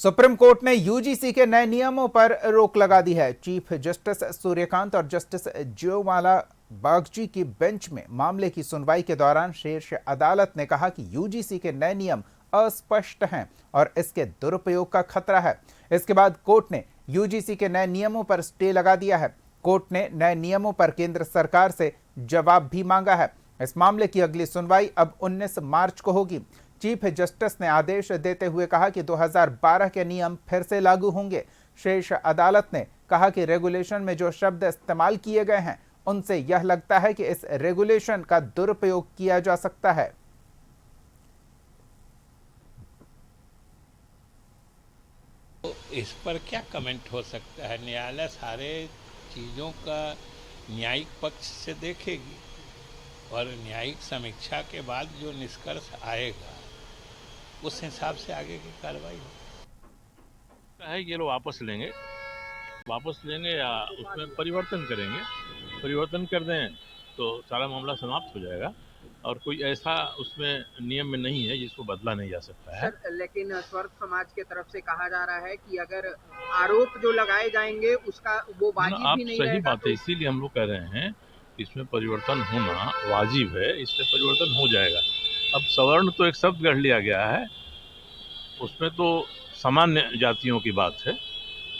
Supreme court ने UGC के नए नियमों पर रोक लगा दी है। चीफ जस्टिस सूर्यकांत और जस्टिस ज्योमाला बागची की बेंच में मामले की सुनवाई के दौरान शीर्ष अदालत ने कहा कि यूजीसी के नए नियम अस्पष्ट हैं और इसके दुरुपयोग का खतरा है। इसके बाद कोर्ट ने यूजीसी के नए नियमों पर स्टे लगा दिया है। कोर्ट ने नए नियमों पर केंद्र सरकार से जवाब भी मांगा है। इस मामले की अगली सुनवाई अब 19 मार्च को होगी। चीफ जस्टिस ने आदेश देते हुए कहा कि 2012 के नियम फिर से लागू होंगे। शीर्ष अदालत ने कहा कि रेगुलेशन में जो शब्द इस्तेमाल किए गए हैं उनसे यह लगता है कि इस रेगुलेशन का दुरुपयोग किया जा सकता है। तो इस पर क्या कमेंट हो सकता है? न्यायालय सारे चीज़ों का न्यायिक पक्ष से देखेगी और न्यायिक समीक्षा के बाद जो निष्कर्ष आएगा उस हिसाब से आगे की कार्रवाई हो। ये लोग वापस लेंगे या उसमें परिवर्तन करेंगे। परिवर्तन कर दें तो सारा मामला समाप्त हो जाएगा और कोई ऐसा उसमें नियम में नहीं है जिसको बदला नहीं जा सकता है। सर, लेकिन स्वर्ग समाज के तरफ से कहा जा रहा है कि अगर आरोप जो लगाए जाएंगे उसका वो वाजिब आप भी नहीं सही रहेगा। बात है, इसीलिए हम लोग कह रहे हैं इसमें परिवर्तन होना वाजिब है, इसमें परिवर्तन हो जाएगा। अब सवर्ण तो एक शब्द गढ़ लिया गया है, उसमें तो सामान्य जातियों की बात है।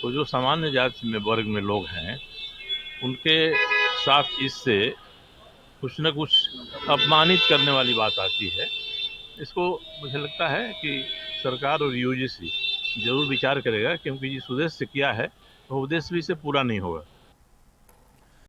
तो जो सामान्य जाति में वर्ग में लोग हैं उनके साथ इससे कुछ न कुछ अपमानित करने वाली बात आती है। इसको मुझे लगता है कि सरकार और यूजीसी जरूर विचार करेगा, क्योंकि जिस उद्देश्य से किया है वो उद्देश्य भी इसे पूरा नहीं होगा।